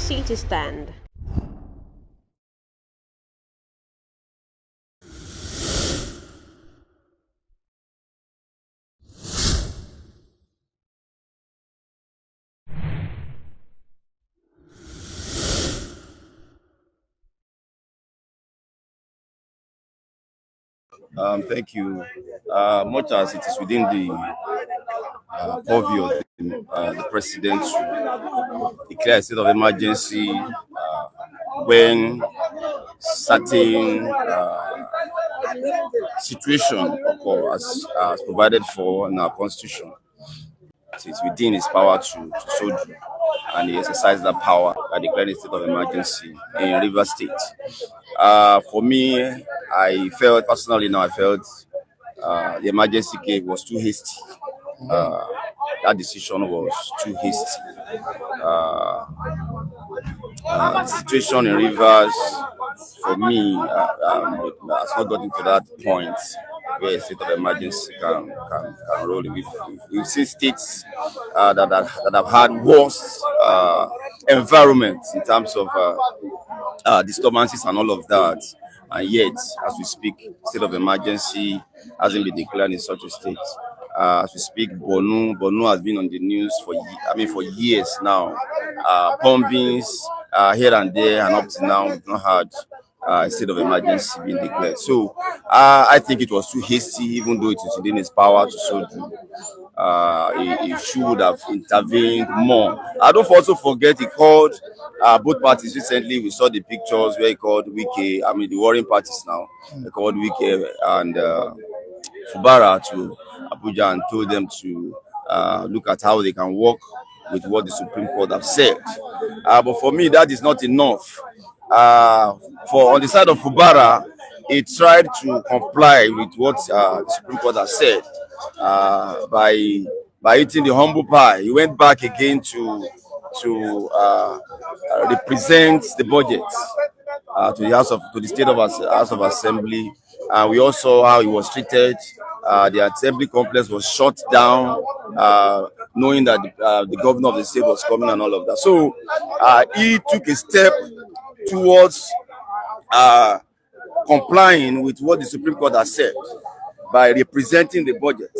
City Stand. Thank you. Much as it is within the purview of the president to declare a state of emergency when certain situation occur as provided for in our constitution. It is within his power to so do, and he exercised that power by declaring a state of emergency in River State. For me, I felt personally now, I felt the emergency case was too hasty. That decision was too hasty. The situation in Rivers, for me, has not gotten to that point where a state of emergency can roll. We've seen states that have had worse environments in terms of disturbances and all of that. And yet, as we speak, state of emergency hasn't been declared in such a state. As we speak, Borno has been on the news for years now. Bombings here and there, and up to now, we've not had a state of emergency being declared. So I think it was too hasty, even though it is within his power to so do. He should have intervened more. I don't also forget he called both parties recently. We saw the pictures where he called Wike, the warring parties now. He called Wike and Fubara to Abuja and told them to look at how they can work with what the Supreme Court have said. But for me, that is not enough. For on the side of Fubara, he tried to comply with what the Supreme Court has said by eating the humble pie. He went back again to represent the budget to the state of House of Assembly. We also saw how he was treated. The assembly complex was shut down, knowing that the governor of the state was coming and all of that. So he took a step towards complying with what the Supreme Court has said by representing the budget.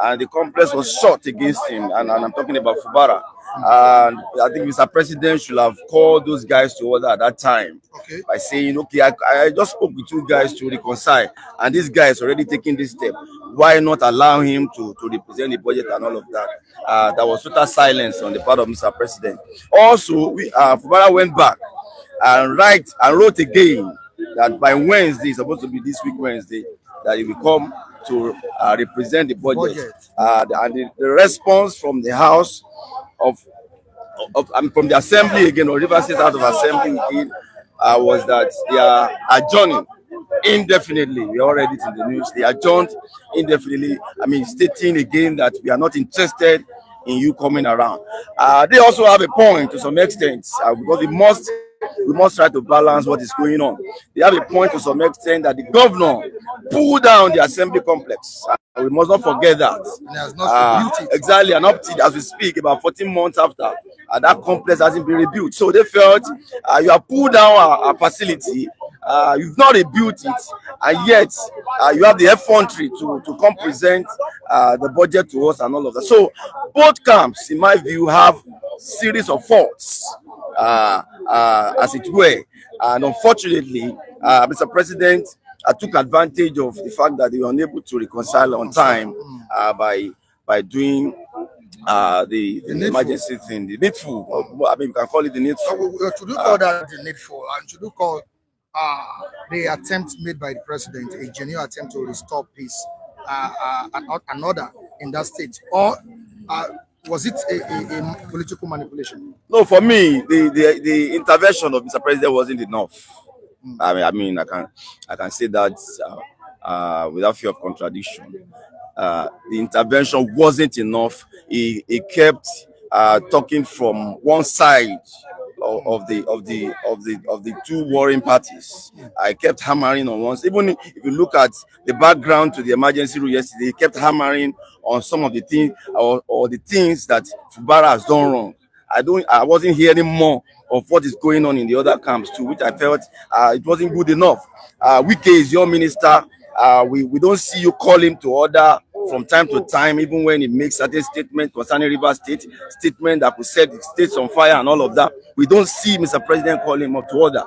And the complex was shut against him. And I'm talking about Fubara. And I think Mr. President should have called those guys to order at that time by saying, okay, I just spoke with two guys to reconcile, and this guy is already taking this step. Why not allow him to represent the budget and all of that? There was total silence on the part of Mr. President. Also, Fubara went back and wrote again that by Wednesday, supposed to be this week Wednesday, that he will come to represent the budget. And the response from the House from the Assembly again, or River State House of Assembly again, was that they are adjourning indefinitely. We all read it in the news. They adjourned indefinitely. Stating again that we are not interested in you coming around. They also have a point to some extent because we must try to balance what is going on. They have a point to some extent that the governor pulled down the assembly complex. We must not forget that. Exactly, and up to as we speak, about 14 months after, that complex hasn't been rebuilt. So they felt you have pulled down a facility, you've not rebuilt it, and yet you have the effrontery to come present the budget to us and all of that. So both camps, in my view, have series of faults, as it were. And unfortunately, Mr. President took advantage of the fact that they were unable to reconcile on time by doing the emergency thing, the needful. You can call it the needful. Should you call that the needful? And should you call the attempt made by the president a genuine attempt to restore peace and order in that state? Or was it a political manipulation? No, for me, the intervention of Mr. President wasn't enough. I can say that without fear of contradiction. The intervention wasn't enough. He kept talking from one side of the two warring parties. I kept hammering on once. Even if you look at the background to the emergency rule yesterday, he kept hammering on some of the things or the things that Fubara has done wrong. I wasn't hearing more of what is going on in the other camps too, which I felt it wasn't good enough. Wike is your minister. We don't see you call him to order from time to time, even when he makes certain statements concerning River State, statement that could set the states on fire and all of that. We don't see Mr. President call him up to order.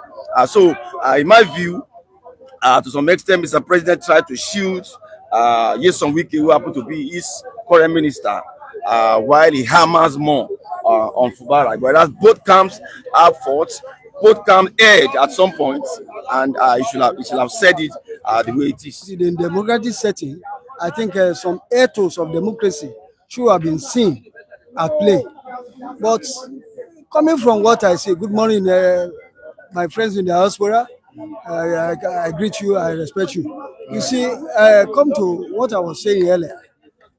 So, in my view, to some extent, Mr. President tried to shield Nyesom Wike, who happened to be his current minister, while he hammers more on Fubara. Whereas both camps have fought, both camps erred at some point, and he should have said it the way it is. In democratic setting, I think some ethos of democracy should have been seen at play. But coming from what I say, good morning, my friends in the diaspora. I greet you, I respect you. You see, come to what I was saying earlier.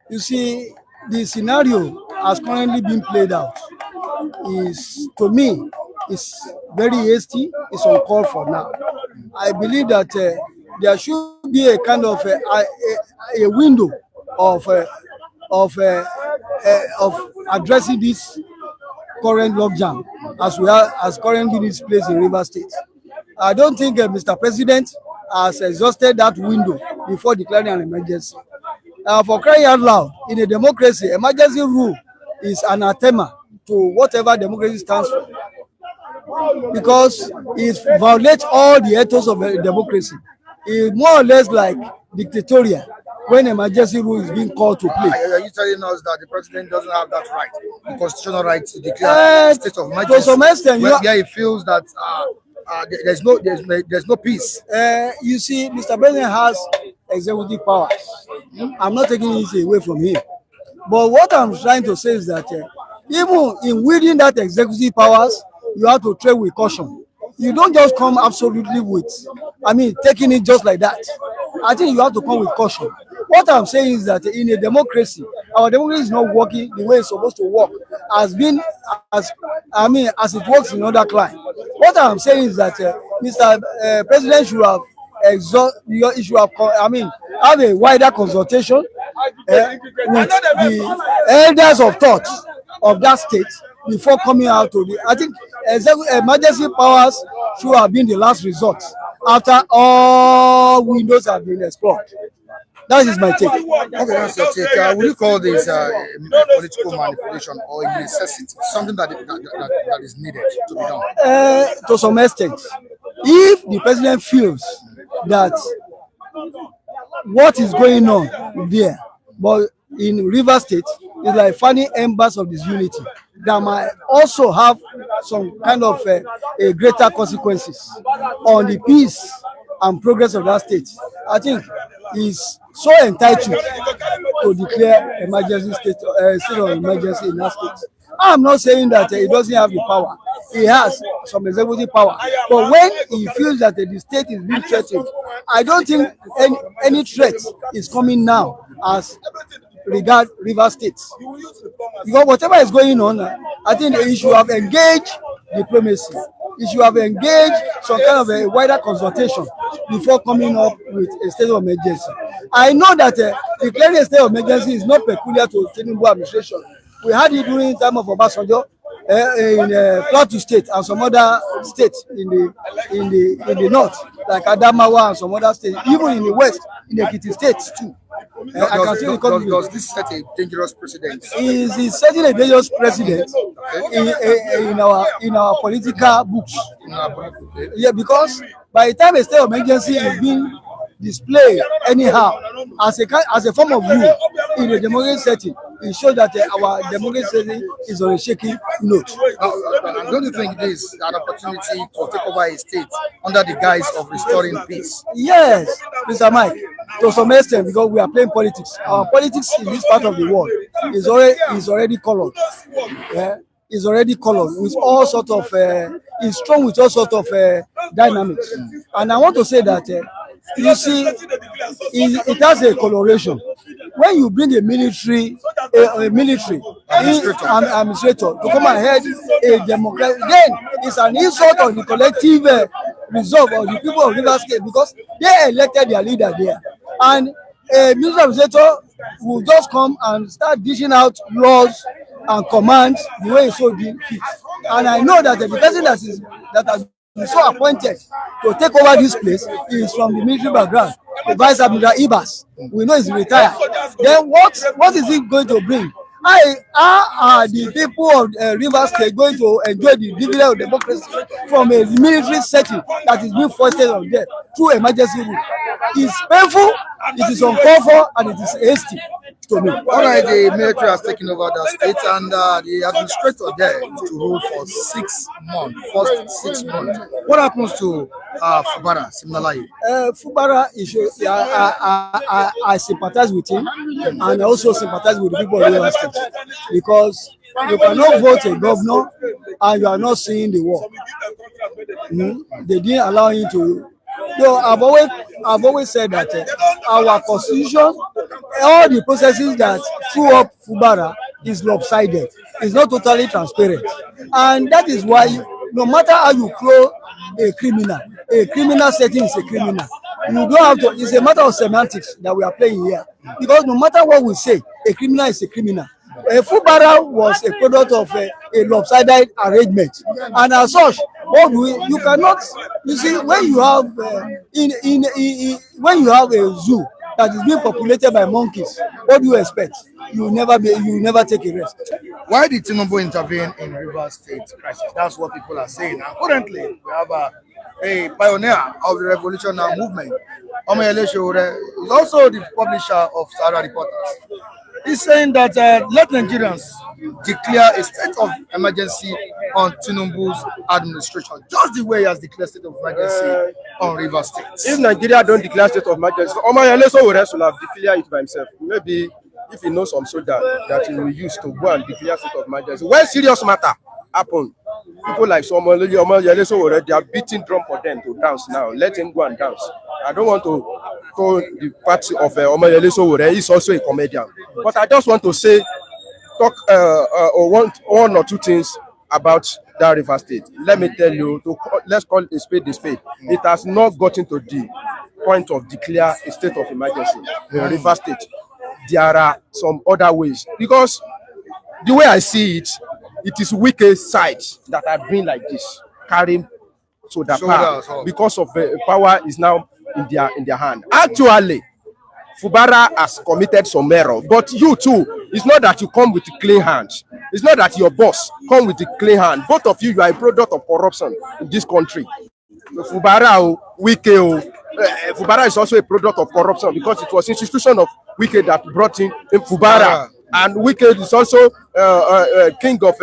You see, the scenario has currently been played out is, to me, is very hasty. It's uncalled for now. I believe that there should be a kind of a window of addressing this current logjam as currently this place in River State. I don't think Mr. President has exhausted that window before declaring an emergency. For crying out loud, in a democracy, emergency rule is anathema to whatever democracy stands for, because it violates all the ethos of democracy. It's more or less like dictatorial when emergency rule is being called to play. Are you telling us that the president doesn't have that right, the constitutional right to declare state of emergency? To some extent, he feels that there's no peace. You see, Mr. President has executive powers. I'm not taking it away from him. But what I'm trying to say is that even in wielding that executive powers, you have to tread with caution. You don't just come absolutely with, taking it just like that. I think you have to come with caution. What I'm saying is that in a democracy, our democracy is not working the way it's supposed to work, as it works in other climes. What I'm saying is that Mr. President should have have a wider consultation with the elders of thought of that state before coming out to the. I think emergency powers should have been the last resort after all windows have been explored. That is my take. Okay, that's your take. Will you call this political manipulation or a necessity, something that is needed to be done? To some extent, if the president feels that what is going on there, but in River State, is like finding embers of disunity that might also have some kind of a greater consequences on the peace and progress of that state. I think is so entitled to declare emergency state of emergency in that state. I'm not saying that he doesn't have the power. He has some executive power. But when he feels that the state is being threatened, I don't think any threat is coming now as regard River State. Because whatever is going on, I think he should have engaged diplomacy. He should have engaged some kind of a wider consultation before coming up with a state of emergency. I know that declaring a state of emergency is not peculiar to Tinubu administration. We had it during the time of Obasanjo in Plateau State and some other states in the north, like Adamawa and some other states, even in the west, in the Ekiti states too. Does this set a dangerous precedent? Is setting a dangerous precedent in our political books. Yeah, because by the time a state of emergency is being displayed anyhow as a form of rule in a democratic setting, it shows that our democratic setting is on a shaky note. Don't you think this is an opportunity to take over a state under the guise of restoring peace? Yes, Mr. Mike, to some extent, because we are playing politics. Our politics in this part of the world is already colored. Yeah, is already colored with all sort of is strong with all sort of dynamics. And I want to say that you see, it has a coloration. When you bring a military administrator to come and head a democracy, then it's an insult on the collective resolve of the people of River State, because they elected their leader there. And a military administrator will just come and start dishing out laws and command the way he so deem fit. And I know that the person that has been so appointed to take over this place is from the military background, the Vice Admiral Ibas. We know he's retired. Then what is he going to bring? How are the people of Rivers State going to enjoy the dividend of democracy from a military setting that is being foisted on them through emergency rule? It's painful, it is uncalled for, and it is hasty to me. All right, the military has taken over the state, and the administrator there to rule for 6 months, first 6 months. What happens to Fubara Simnalayi? Fubara is I sympathize with him, and I also sympathize with the people of Rivers State, because you cannot vote a governor and you are not seeing the work. They didn't allow him to. So I've always said that our constitution, all the processes that threw up Fubara is lopsided. It's not totally transparent, and that is why no matter how you throw a criminal setting is a criminal. You don't have to. It's a matter of semantics that we are playing here, because no matter what we say, a criminal is a criminal. Fubara was a product of a lopsided arrangement, and as such, you cannot. You see, when you have when you have a zoo that is being populated by monkeys, what do you expect? You never take a rest. Why did Tinubu intervene in Rivers State crisis? That's what people are saying. And currently, we have a pioneer of the revolutionary movement, Omoyele Sowore, is also the publisher of Sahara Reporters. He's saying that let Nigerians declare a state of emergency on Tinubu's administration, just the way he has declared state of emergency on Rivers State. If Nigeria don't declare state of emergency, Omoyele Sowore should have declared it by himself. Maybe if he knows some soldier that he will use to go and declare state of emergency. When serious matter happen, people like Omoyele Sowore, they are beating drum for them to dance now. Let him go and dance. I don't want to call the party of Omoyele Sowore. He's also a comedian. But I just want to say, talk one or two things about that River State. Let me tell you, let's call a spade a spade. It has not gotten to the point of declare a state of emergency in River State. There are some other ways, because the way I see it, it is wicked sides that are doing like this, carrying the power, because of the power is now in their hand. Actually, Fubara has committed some error, but you too, it's not that you come with clean hands. It's not that your boss come with a clean hand. Both of you are a product of corruption in this country. Fubara, Fubara is also a product of corruption, because it was institution of Wike that brought in Fubara, and Wike is also king of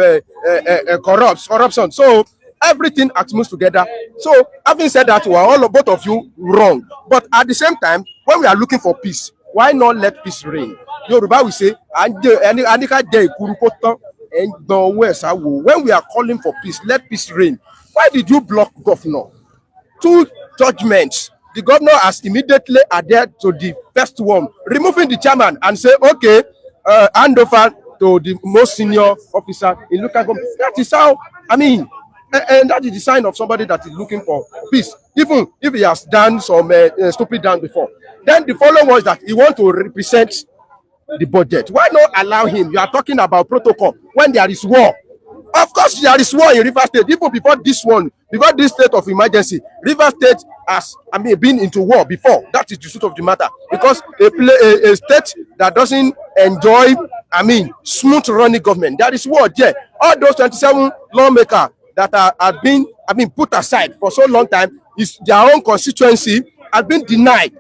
corruption. So everything has moved together. So having said that, we are both of you wrong. But at the same time, when we are looking for peace, why not let peace reign? Yoruba will say, when we are calling for peace, let peace reign. Why did you block governor? 2 judgments. The governor has immediately adhered to the first one, removing the chairman and say, okay, hand over to the most senior officer in local government. That is how, and that is the sign of somebody that is looking for peace, even if he has done some stupid dance before. Then the following was that he wants to represent the budget. Why not allow him? You are talking about protocol when there is war. Of course, there is war in River State. Even before this one, before this state of emergency, River State has, been into war before. That is the truth of the matter. Because a state that doesn't enjoy, smooth running government, there is war there. All those 27 lawmakers that have been, put aside for so long time, is their own constituency has been denied.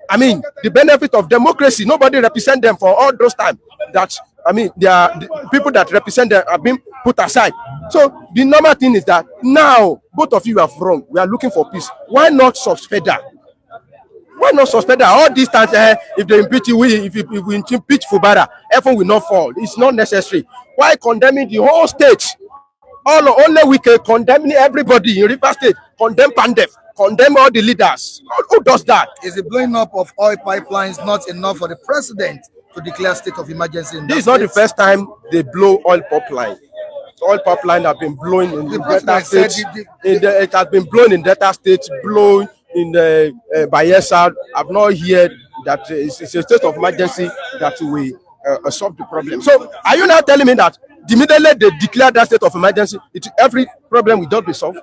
The benefit of democracy, nobody represent them for all those time. That the people that represent them have been put aside. So the normal thing is that now both of you are wrong. We are looking for peace. Why not suspend that? Why not suspend that? All these times, if they impeach you, if we impeach Fubara, everyone will not fall. It's not necessary. Why condemning the whole state? Only we can condemn everybody in River State, condemn Pandef, condemn all the leaders. Who does that? Is the blowing up of oil pipelines not enough for the president to declare state of emergency? This is not the first time they blow oil pipeline. Oil pipeline have been blowing in the Delta States. It has been blown in Delta States, blown in Bayelsa. I've not heard that it's a state of emergency that we solve the problem. So are you now telling me that immediately they declare that state of emergency, every problem will not be solved?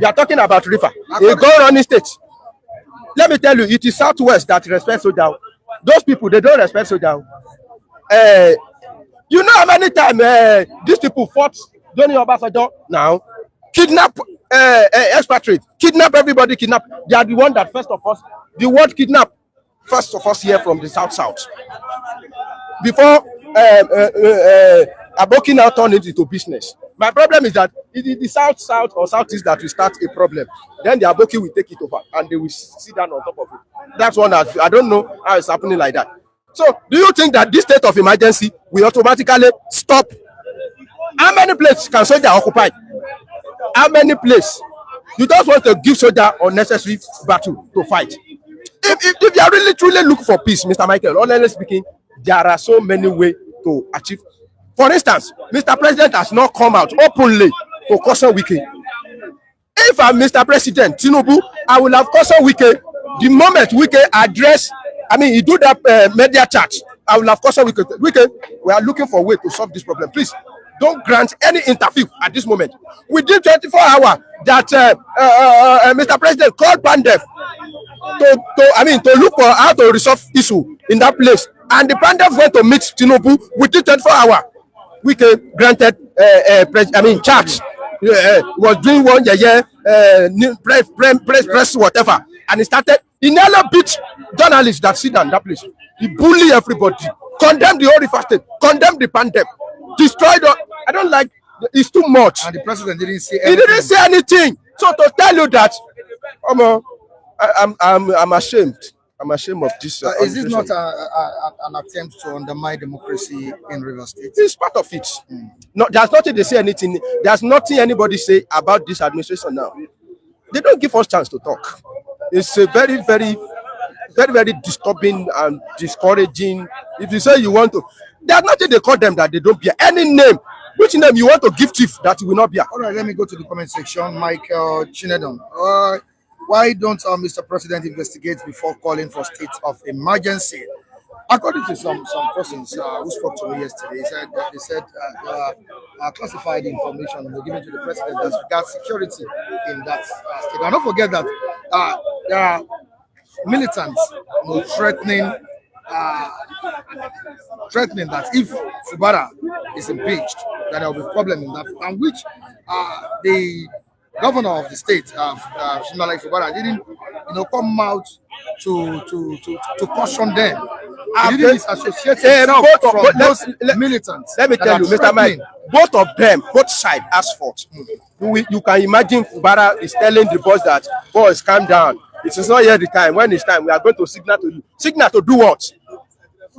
You are talking about river, a gun-running state. Let me tell you, it is Southwest that respects soldier. Those people, they don't respect soldier. You know how many times these people fought during Obasanjo now? Kidnap expatriate, kidnap everybody, kidnap. They are the one that first of us here from the South. Before Aboki now turned it into business. My problem is that it is the South or Southeast that will start a problem. Then the Aboki will take it over and they will sit down on top of it. That's one that I don't know how it's happening like that. So, do you think that this state of emergency will automatically stop? How many places can soldier occupy? How many places? You just want to give soldier unnecessary battle to fight. If you are really truly looking for peace, Mr. Michael, honestly speaking, there are so many ways to achieve. For instance, Mr. President has not come out openly to caution Wike. If I'm Mr. President Tinubu, I will have cautioned Wike the moment Wike he do that media chat. I will have cautioned Wike, we are looking for a way to solve this problem. Please don't grant any interview at this moment. Within 24 hours, that Mr. President called Pandef to look for how to resolve issue in that place. And the Pandef went to meet Tinubu within 24 hours. Wike granted charge. Was doing one press whatever, and he started. He nearly beat journalists that sit down that place. He bully everybody, condemn the whole River State, condemn the Pandef, destroyed. I don't like. It's too much. And the president didn't say anything. He didn't say anything. So to tell you that, I'm ashamed. I'm ashamed of this. Is this not an attempt to undermine democracy in River State? It's part of it. No, there's nothing they say anything. There's nothing anybody say about this administration now. They don't give us chance to talk. It's a very, very, very, very disturbing and discouraging. If you say you want to, there's nothing they call them that they don't bear. Any name, which name you want to give chief that you will not bear. All right, let me go to the comment section. Michael Chinedon. Why don't Mr. President investigate before calling for state of emergency? According to some persons who spoke to me yesterday, they said classified information was given to the president as regards security in that state. And don't forget that there are militants threatening that if Fubara is impeached, that there will be a problem in that, and which the governor of the state, like Fubara, didn't come out to caution them. He didn't disassociate himself from those militants. Let me tell you, Mr. Mike, both of them, both sides asked for it. You can imagine Fubara is telling the boss that, boys, calm down. It is not yet the time. When it's time, we are going to signal to you. Signal to do what?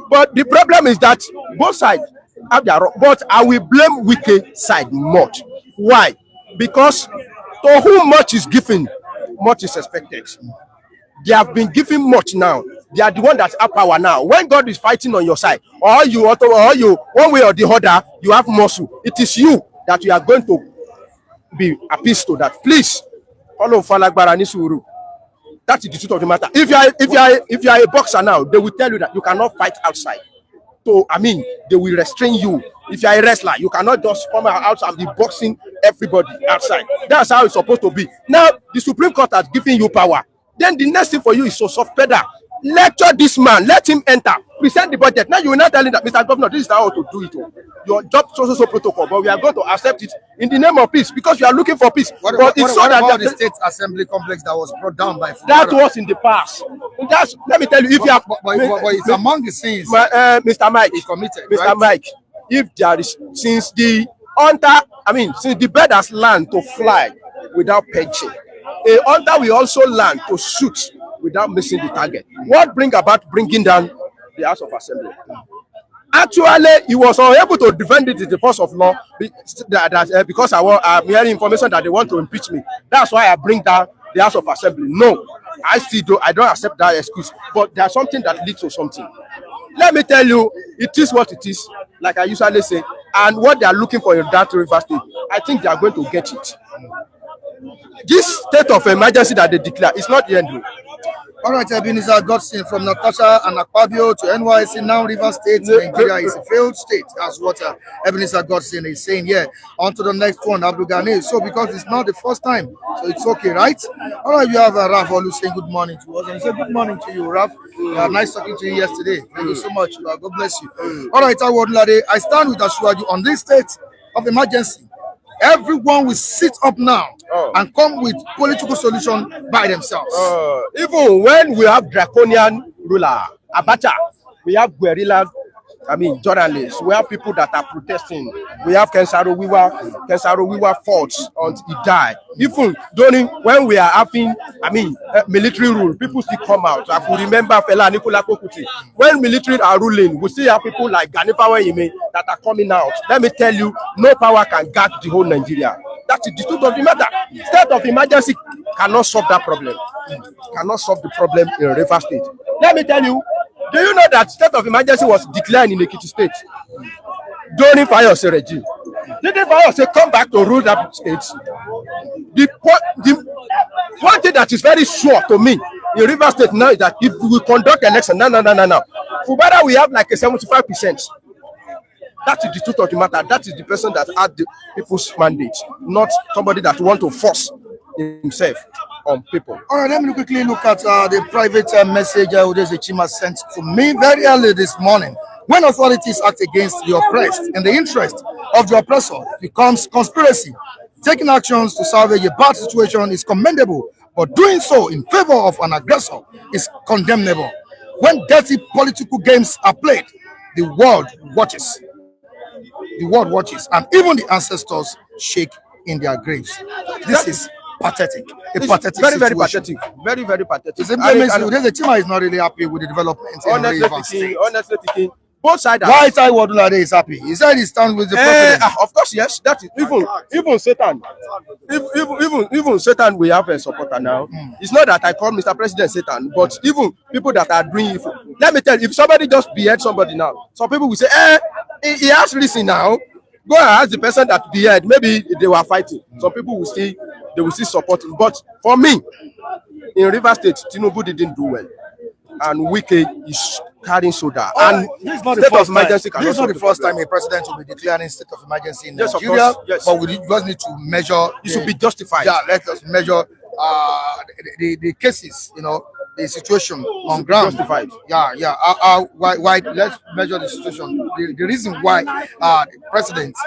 But the problem is that both sides have their wrong. But I will blame Wike side much. Why? Because to whom much is given, much is expected. They have been given much now. They are the one that have power now. When God is fighting on your side, or you one way or the other, you have muscle. It is you that you are going to be appeased to that. Please, follow Falagbara Nisuru. That is the truth of the matter. If you are a boxer now, they will tell you that you cannot fight outside. So they will restrain you. If you are a wrestler, you cannot just come out and be boxing everybody outside. That's how it's supposed to be. Now, the Supreme Court has given you power. Then the next thing for you is to soft pedal. Lecture this man. Let him enter. Present the budget. Now you will not tell him that, Mr. Governor, this is how to do it. Your job so protocol, but we are going to accept it in the name of peace because we are looking for peace. What about the state assembly complex that was brought down by Fubara? That was in the past. Let me tell you, if you have, but it's among the sins. Mr. Mike, he committed, Mr. right? Mike, if there is, since the bird has learned to fly without perching, a hunter will also learn to shoot without missing the target. What bringing down the House of Assembly? Actually, he was unable to defend it in the force of law because I'm hearing information that they want to impeach me. That's why I bring down the House of Assembly. No, I don't accept that excuse. But there's something that leads to something. Let me tell you, it is what it is, like I usually say, and what they are looking for in that River State, I think they are going to get it. This state of emergency that they declare is not the end. All right, Ebenezer Godson from Natasha and Akpabio to NYC, now Rivers State, Nigeria is a failed state. That's what Ebenezer Godson is saying here. On to the next one, Abdul Ghani. So, because it's not the first time, so it's okay, right? All right, you have Raf Olu saying good morning to us. And say good morning to you, Raf. Nice talking to you yesterday. Thank you so much. God bless you. All right, I stand with Ashwaju on this state of emergency. Everyone will sit up now and come with political solution by themselves. Even when we have draconian ruler, Abacha, we have guerrilla, journalists, we have people that are protesting. We have Kensaro Wiwa fought until he died. Even during when we are having, military rule, people still come out. I could remember Fela Nicola Kokuti. When military are ruling, we still have people like Ganifa Weyime that are coming out. Let me tell you, no power can guard the whole Nigeria. That is the truth of the matter. State of emergency cannot solve that problem. Cannot solve the problem in Rivers State. Let me tell you, do you know that state of emergency was declared in Ekiti State during Fayose regime? Didn't Fayose come back to rule that state? The one thing that is very sure to me in Rivers State now is that if we conduct election, no. Fubara, we have like a 75%. That is the truth of the matter. That is the person that had the people's mandate, not somebody that want to force himself on people. All right, let me quickly look at the private message Udeze Chima sent to me very early this morning. When authorities act against the oppressed in the interest of the oppressor, it becomes conspiracy. Taking actions to salvage a bad situation is commendable, but doing so in favor of an aggressor is condemnable. When dirty political games are played, the world watches. The world watches, and even the ancestors shake in their graves. This is pathetic. Pathetic very, very situation. pathetic. Very, very pathetic. The Chima is not really happy with the development. Honestly speaking, both sides. Why Taiwo Odunlade is happy? He said he stands with the president. Of course, yes. That is even Satan. Even Satan, we have a supporter now. It's not that I call Mr. President Satan, but even people that are doing evil. Let me tell you, if somebody just behead somebody now, some people will say, he has reason now. Go and ask the person that behead. Maybe they were fighting. Some people will still support him. But for me, in Rivers State, Tinubu didn't do well, and Wike is carrying soda. And this is not the first time. This is not the first time a president will be declaring state of emergency in Nigeria. Yes. But we just need to measure. It should be justified. Yeah, let us measure the cases. The situation on ground. Justified. Yeah. Why? Let's measure the situation. The reason why the president,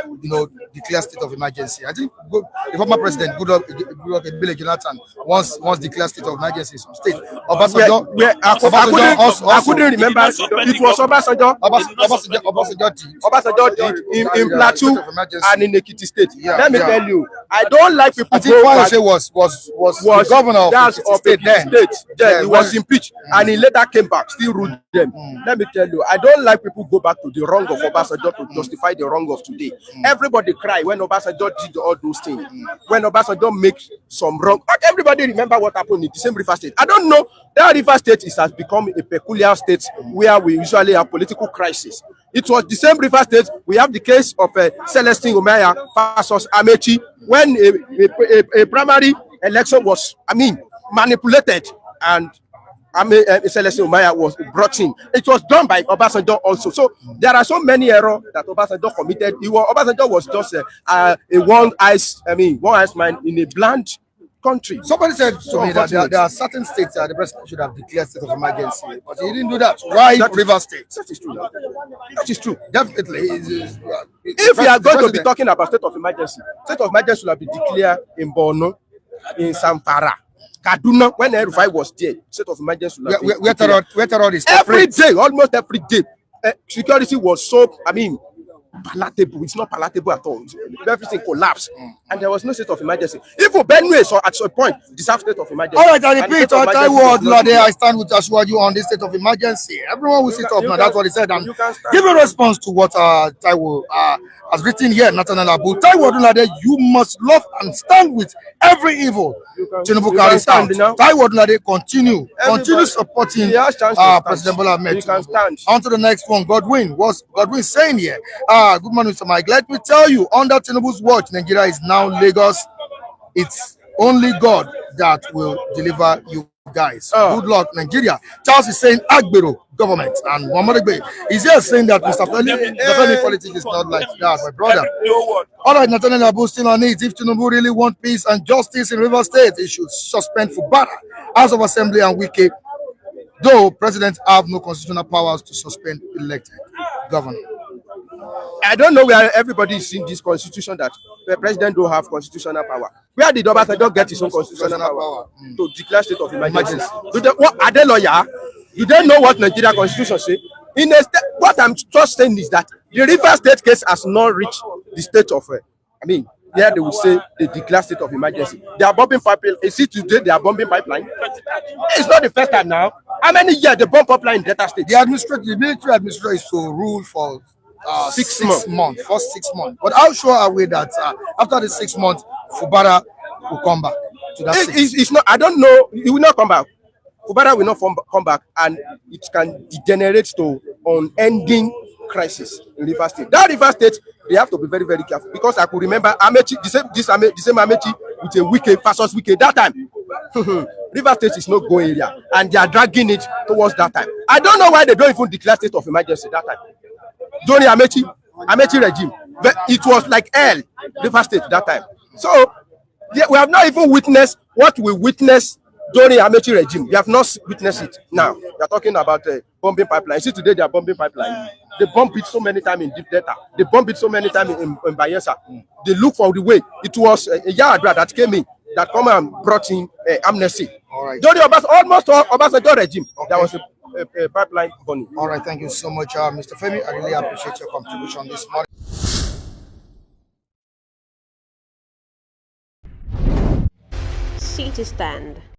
declares state of emergency. I think the former president, Goodluck Ebele Jonathan, once declared state of emergency in some state. Obasanjo couldn't remember. It was Obasanjo. Obasanjo did in Plateau and in Ekiti State. Yeah, Let me tell you, I don't like people. I think Fayose was the governor of Ekiti State then. He was impeached and he later came back, still ruled them. Let me tell you, I don't like people go back to the wrong of Obasanjo to justify the wrong of today. Everybody cry when Obasanjo did all those things. When Obasanjo make some wrong, but everybody remember what happened in the same River State. I don't know, that River State has become a peculiar state where we usually have political crisis. It was the same River State. We have the case of Celestine Omaya versus Amechi when a primary election was, manipulated, and Celestine Omaya was brought in. It was done by Obasanjo also. So there are so many errors that Obasanjo committed. Obasanjo was just a one-eyed man in a bland country. Somebody said to me that there are certain states that the president should have declared state of emergency, but he didn't do that. Why River State? That is true. That is true. Definitely. If we are going to be talking about state of emergency should have been declared in Borno, in Zamfara, Kaduna, when Erufai was there, state of emergency. Where terror is every day, almost every day. Security was so, palatable. It's not palatable at all. Everything collapsed, and there was no state of emergency. Even Benue, so at some point, deserve state of emergency. All right, I repeat, Taiwo Odunlade, I stand with Ashwaju on this state of emergency. Everyone will sit up now. That's what he said. And give a response to what Taiwo has written here, Nathaniel Abu. Taiwo Odunlade, you must love and stand with every evil. Tinubu carries out. Taiwo Odunlade, continue supporting President Bola Ahmed. On to the next one. Godwin saying here? Good morning, Mr. Mike. Let me tell you, under Tinubu's watch, Nigeria is now Lagos. It's only God that will deliver you guys. Good luck, Nigeria. Charles is saying Agbero government, and Muhammad Egbe is here saying that Mr. Femi politics is not like that, my brother. All right, Nathaniel Abu still on it. If Tinubu really want peace and justice in River State, he should suspend Fubara, House of Assembly, and Wike. Though presidents have no constitutional powers to suspend elected governor. I don't know where everybody is seeing this constitution that the president don't have constitutional power. Where did Obasanjo get his own constitutional power to declare state of emergency? What are they lawyer? Do they know what Nigeria constitution say? What I'm just saying is that the River State case has not reached the state of, there they will say they declare state of emergency. They are bombing pipeline. You see today they are bombing pipeline. It's not the first time now. How many years they bomb pipeline in Delta State? The military administrator is to rule for 6 months, first 6 months. But how sure are we that after the 6 months, Fubara will come back to that seat? It's not. I don't know. He will not come back. Fubara will not come back, and it can degenerate to unending crisis in River State. That River State, they have to be very, very careful, because I could remember Amechi, the same Amechi with a Wike versus Wike that time. River State is not going area, and they are dragging it towards that time. I don't know why they don't even declare state of emergency that time. During Amechi regime, but it was like hell, River State that time. So we have not even witnessed what we witnessed during Amechi regime. We have not witnessed it. Now we are talking about bombing pipeline. See, today they are bombing pipeline. They bomb it so many times in Deep Delta. They bomb it so many times in Bayelsa. They look for the way. It was a Yardra that came in, that come and brought in amnesty. All right. During almost Obasanjo regime, there was a pipeline burning. All right, thank you so much, Mr. Femi. I really appreciate your contribution this morning. City Stand.